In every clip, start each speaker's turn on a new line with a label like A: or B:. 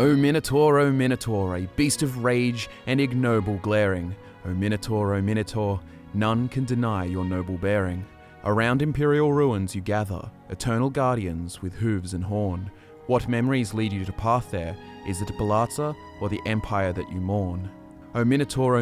A: O Minotaur, a beast of rage and ignoble glaring. O Minotaur, none can deny your noble bearing. Around imperial ruins you gather, eternal guardians with hooves and horn. What memories lead you to path there? Is it Belharza or the empire that you mourn? O Minotaur,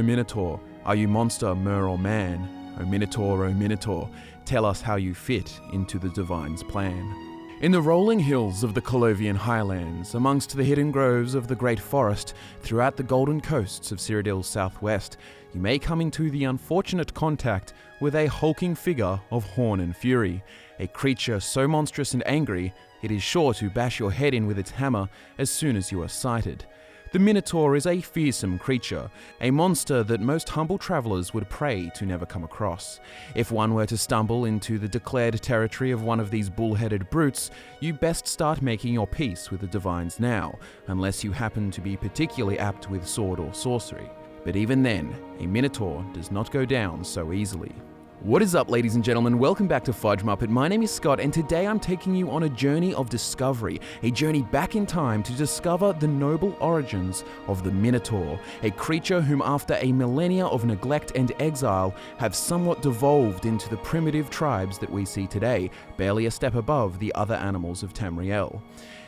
A: are you monster, mer or man? O Minotaur, tell us how you fit into the divine's plan. In the rolling hills of the Colovian highlands, amongst the hidden groves of the great forest, throughout the golden coasts of Cyrodiil's southwest, you may come into the unfortunate contact with a hulking figure of horn and fury, a creature so monstrous and angry, it is sure to bash your head in with its hammer as soon as you are sighted. The Minotaur is a fearsome creature, a monster that most humble travellers would pray to never come across. If one were to stumble into the declared territory of one of these bull-headed brutes, you best start making your peace with the divines now, unless you happen to be particularly apt with sword or sorcery. But even then, a Minotaur does not go down so easily. What is up, ladies and gentlemen? Welcome back to Fudge Muppet. My name is Scott, and today I'm taking you on a journey of discovery, a journey back in time to discover the noble origins of the Minotaur, a creature whom after a millennia of neglect and exile have somewhat devolved into the primitive tribes that we see today, barely a step above the other animals of Tamriel.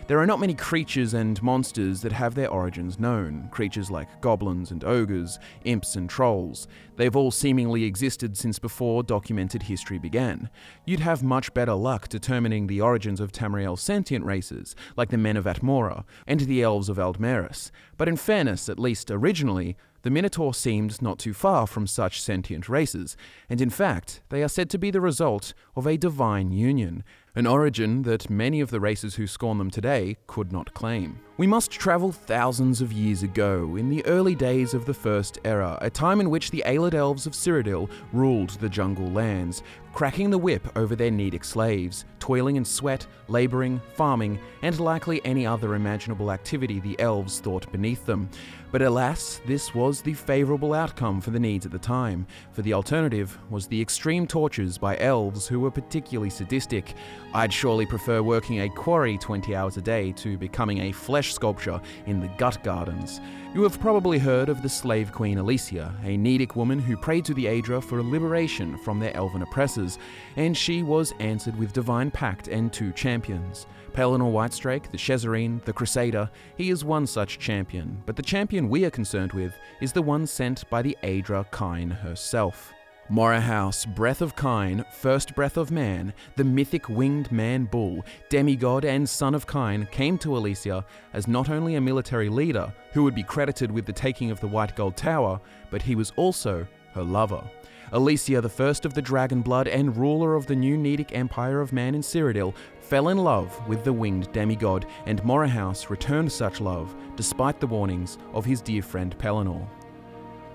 A: There are not many creatures and monsters that have their origins known, creatures like goblins and ogres, imps and trolls. They've all seemingly existed since before documented history began. You'd have much better luck determining the origins of Tamriel's sentient races, like the men of Atmora, and the elves of Aldmeris. But in fairness, at least originally, the Minotaur seemed not too far from such sentient races, and in fact, they are said to be the result of a divine union, an origin that many of the races who scorn them today could not claim. We must travel thousands of years ago, in the early days of the First Era, a time in which the Aelid elves of Cyrodiil ruled the jungle lands, cracking the whip over their Nedic slaves, toiling in sweat, labouring, farming, and likely any other imaginable activity the elves thought beneath them. But alas, this was the favourable outcome for the needs at the time, for the alternative was the extreme tortures by elves who were particularly sadistic. I'd surely prefer working a quarry 20 hours a day to becoming a flesh sculpture in the gut gardens. You have probably heard of the slave queen Alessia, a Nedic woman who prayed to the Aedra for liberation from their elven oppressors, and she was answered with divine pact and 2 champions. Pelennor Whitestrake, the Shezarene, the Crusader, he is one such champion, but the champion we are concerned with is the one sent by the Aedra Kine herself. Morahouse, Breath of Kine, First Breath of Man, the mythic winged man-bull, demigod and son of Kine, came to Alessia as not only a military leader who would be credited with the taking of the White Gold Tower, but he was also her lover. Alessia, the first of the dragon blood and ruler of the new Nedic Empire of Man in Cyrodiil, fell in love with the winged demigod, and Morahouse returned such love despite the warnings of his dear friend Pelennor.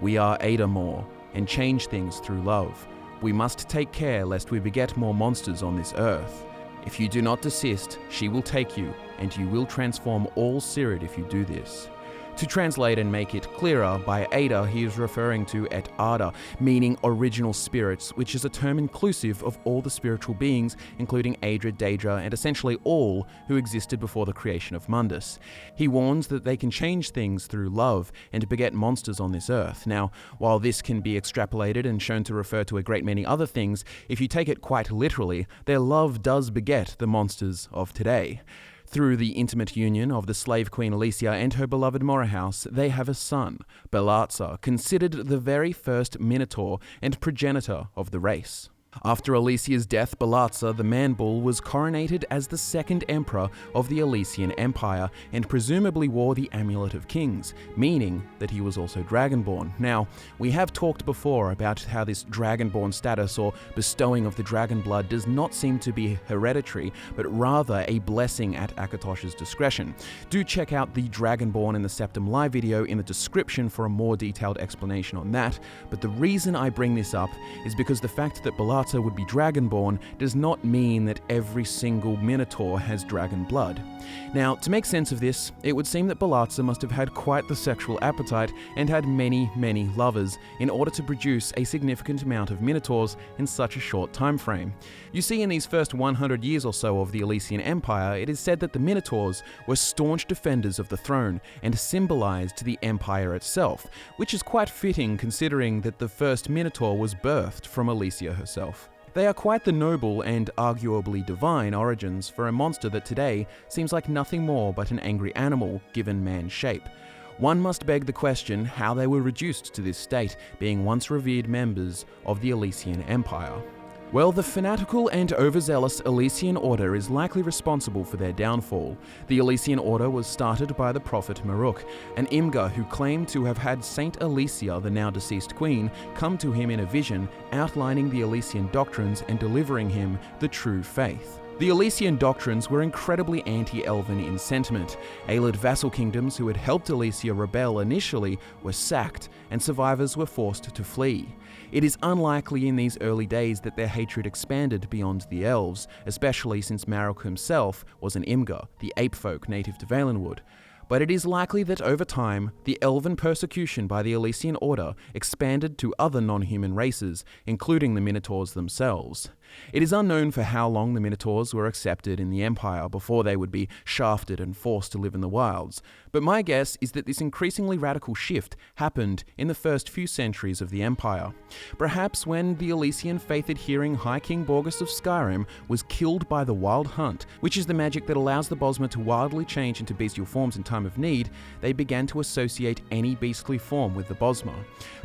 A: We are Adamor, and change things through love. We must take care lest we beget more monsters on this earth. If you do not desist, she will take you, and you will transform all Cyrod if you do this. To translate and make it clearer, by Ada he is referring to et Ada, meaning original spirits, which is a term inclusive of all the spiritual beings, including Aedra, Daedra, and essentially all who existed before the creation of Mundus. He warns that they can change things through love and beget monsters on this earth. Now, while this can be extrapolated and shown to refer to a great many other things, if you take it quite literally, their love does beget the monsters of today. Through the intimate union of the slave queen Alessia and her beloved Morahouse, they have a son, Belharza, considered the very first Minotaur and progenitor of the race. After Alessia's death, Belharza, the man-bull, was coronated as the second emperor of the Alessian Empire and presumably wore the Amulet of Kings, meaning that he was also dragonborn. Now, we have talked before about how this dragonborn status or bestowing of the dragon blood does not seem to be hereditary, but rather a blessing at Akatosh's discretion. Do check out the Dragonborn in the Septum live video in the description for a more detailed explanation on that, but the reason I bring this up is because the fact that Belharza Belharza would be dragonborn does not mean that every single Minotaur has dragon blood. Now, to make sense of this, it would seem that Belharza must have had quite the sexual appetite and had many, many lovers in order to produce a significant amount of Minotaurs in such a short time frame. You see, in these first 100 years or so of the Alessian Empire, it is said that the Minotaurs were staunch defenders of the throne and symbolized the empire itself, which is quite fitting considering that the first Minotaur was birthed from Alesia herself. They are quite the noble and arguably divine origins for a monster that today seems like nothing more but an angry animal given man's shape. One must beg the question how they were reduced to this state, being once revered members of the Alessian Empire. Well, the fanatical and overzealous Alessian Order is likely responsible for their downfall. The Alessian Order was started by the prophet Maruk, an Imgur who claimed to have had Saint Alesia, the now deceased queen, come to him in a vision, outlining the Alessian doctrines and delivering him the true faith. The Alessian doctrines were incredibly anti-elven in sentiment. Aelid vassal kingdoms who had helped Alesia rebel initially were sacked, and survivors were forced to flee. It is unlikely in these early days that their hatred expanded beyond the elves, especially since Maruk himself was an Imgur, the ape folk native to Valenwood. But it is likely that over time, the elven persecution by the Alessian Order expanded to other non-human races, including the Minotaurs themselves. It is unknown for how long the Minotaurs were accepted in the Empire before they would be shafted and forced to live in the wilds, but my guess is that this increasingly radical shift happened in the first few centuries of the Empire. Perhaps when the Alessian faith-adhering High King Borgus of Skyrim was killed by the Wild Hunt, which is the magic that allows the Bosmer to wildly change into bestial forms in time of need, they began to associate any beastly form with the Bosmer.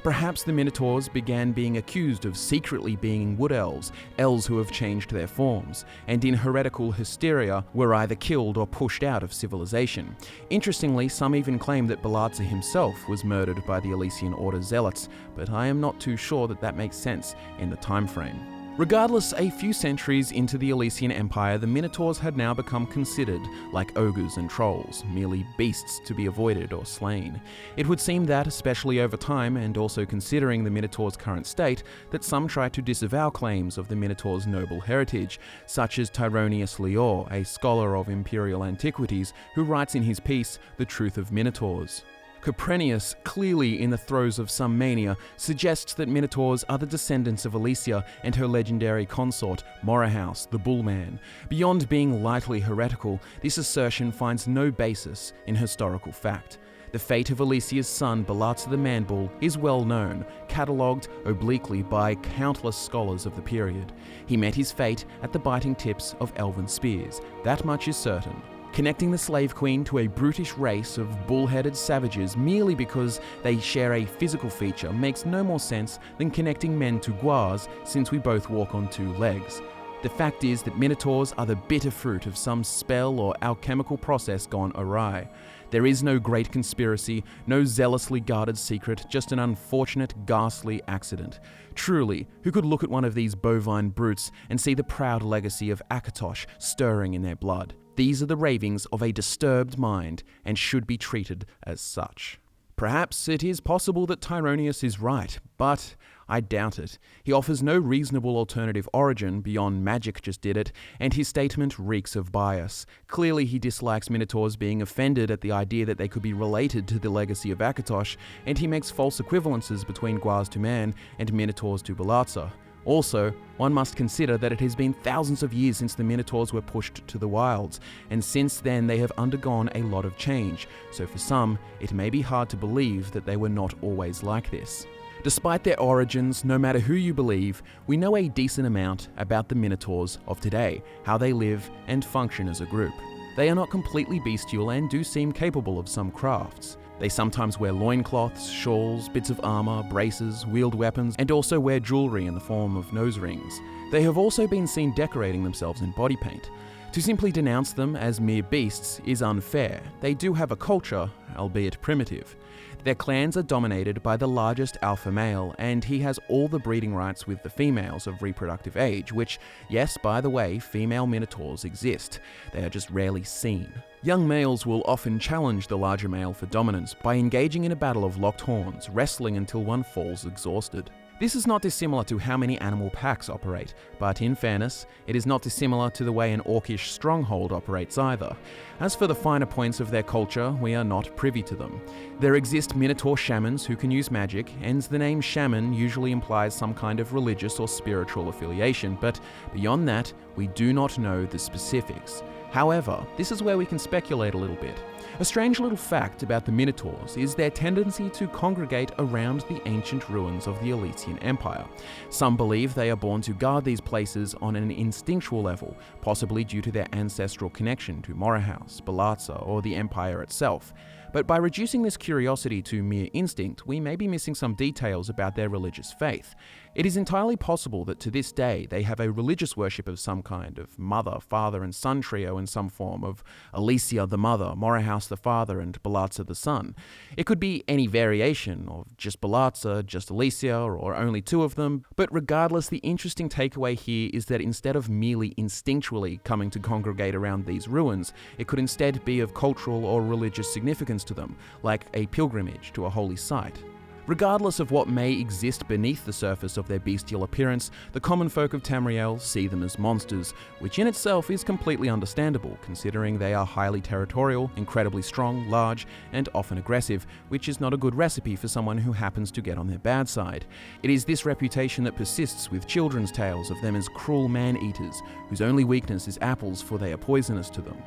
A: Perhaps the Minotaurs began being accused of secretly being wood elves who have changed their forms, and in heretical hysteria were either killed or pushed out of civilization. Interestingly, some even claim that Belharza himself was murdered by the Alessian Order zealots, but I am not too sure that that makes sense in the time frame. Regardless, a few centuries into the Alessian Empire, the Minotaurs had now become considered like ogres and trolls, merely beasts to be avoided or slain. It would seem that, especially over time, and also considering the Minotaurs' current state, that some tried to disavow claims of the Minotaurs' noble heritage, such as Tyronius Lior, a scholar of imperial antiquities, who writes in his piece, The Truth of Minotaurs. Coprenius, clearly in the throes of some mania, suggests that Minotaurs are the descendants of Alesia and her legendary consort, Morahouse, the Bullman. Beyond being lightly heretical, this assertion finds no basis in historical fact. The fate of Alesia's son, Belharza the Man-Bull, is well known, catalogued obliquely by countless scholars of the period. He met his fate at the biting tips of elven spears, that much is certain. Connecting the slave queen to a brutish race of bull-headed savages merely because they share a physical feature makes no more sense than connecting men to guars since we both walk on two legs. The fact is that Minotaurs are the bitter fruit of some spell or alchemical process gone awry. There is no great conspiracy, no zealously guarded secret, just an unfortunate, ghastly accident. Truly, who could look at one of these bovine brutes and see the proud legacy of Akatosh stirring in their blood? These are the ravings of a disturbed mind and should be treated as such. Perhaps it is possible that Tyronius is right, but I doubt it. He offers no reasonable alternative origin beyond magic just did it, and his statement reeks of bias. Clearly he dislikes Minotaurs being offended at the idea that they could be related to the legacy of Akatosh, and he makes false equivalences between Guars to man and Minotaurs to Belharza. Also, one must consider that it has been thousands of years since the Minotaurs were pushed to the wilds, and since then they have undergone a lot of change, so for some, it may be hard to believe that they were not always like this. Despite their origins, no matter who you believe, we know a decent amount about the Minotaurs of today, how they live and function as a group. They are not completely bestial and do seem capable of some crafts. They sometimes wear loincloths, shawls, bits of armor, braces, wield weapons, and also wear jewelry in the form of nose rings. They have also been seen decorating themselves in body paint. To simply denounce them as mere beasts is unfair. They do have a culture, albeit primitive. Their clans are dominated by the largest alpha male, and he has all the breeding rights with the females of reproductive age, which, yes, by the way, female Minotaurs exist. They are just rarely seen. Young males will often challenge the larger male for dominance by engaging in a battle of locked horns, wrestling until one falls exhausted. This is not dissimilar to how many animal packs operate, but in fairness, it is not dissimilar to the way an orcish stronghold operates either. As for the finer points of their culture, we are not privy to them. There exist Minotaur shamans who can use magic, and the name shaman usually implies some kind of religious or spiritual affiliation, but beyond that, we do not know the specifics. However, this is where we can speculate a little bit. A strange little fact about the Minotaurs is their tendency to congregate around the ancient ruins of the Alessian Empire. Some believe they are born to guard these places on an instinctual level, possibly due to their ancestral connection to Morahouse, Belharza, or the Empire itself. But by reducing this curiosity to mere instinct, we may be missing some details about their religious faith. It is entirely possible that to this day they have a religious worship of some kind, of mother, father and son trio in some form, of Alesia the mother, Morahouse the father and Belharza the son. It could be any variation of just Belharza, just Alesia, or only two of them, but regardless, the interesting takeaway here is that instead of merely instinctually coming to congregate around these ruins, it could instead be of cultural or religious significance to them, like a pilgrimage to a holy site. Regardless of what may exist beneath the surface of their bestial appearance, the common folk of Tamriel see them as monsters, which in itself is completely understandable, considering they are highly territorial, incredibly strong, large, and often aggressive, which is not a good recipe for someone who happens to get on their bad side. It is this reputation that persists with children's tales of them as cruel man-eaters, whose only weakness is apples, for they are poisonous to them.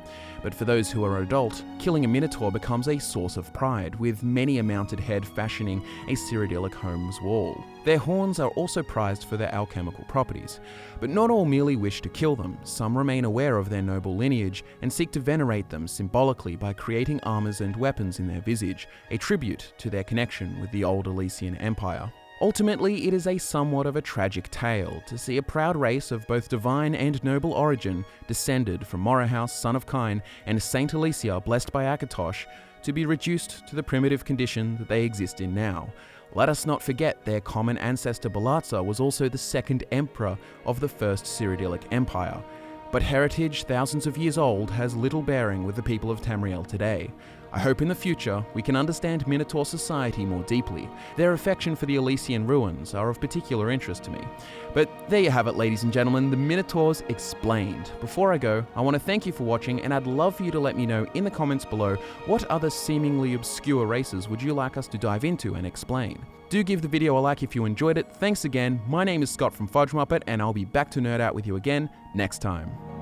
A: But for those who are adult, killing a Minotaur becomes a source of pride, with many a mounted head fashioning a cyrodiilic home's wall. Their horns are also prized for their alchemical properties. But not all merely wish to kill them. Some remain aware of their noble lineage and seek to venerate them symbolically by creating armors and weapons in their visage, a tribute to their connection with the old Alessian Empire. Ultimately, it is a somewhat of a tragic tale to see a proud race of both divine and noble origin, descended from Morahouse, son of Kain, and Saint Alesia, blessed by Akatosh, to be reduced to the primitive condition that they exist in now. Let us not forget their common ancestor Belharza was also the second emperor of the first Cyrodiilic Empire. But heritage thousands of years old has little bearing with the people of Tamriel today. I hope in the future we can understand Minotaur society more deeply. Their affection for the Alessian ruins are of particular interest to me. But there you have it, ladies and gentlemen, the Minotaurs explained. Before I go, I want to thank you for watching, and I'd love for you to let me know in the comments below what other seemingly obscure races would you like us to dive into and explain. Do give the video a like if you enjoyed it. Thanks again, my name is Scott from Fudge Muppet, and I'll be back to nerd out with you again next time.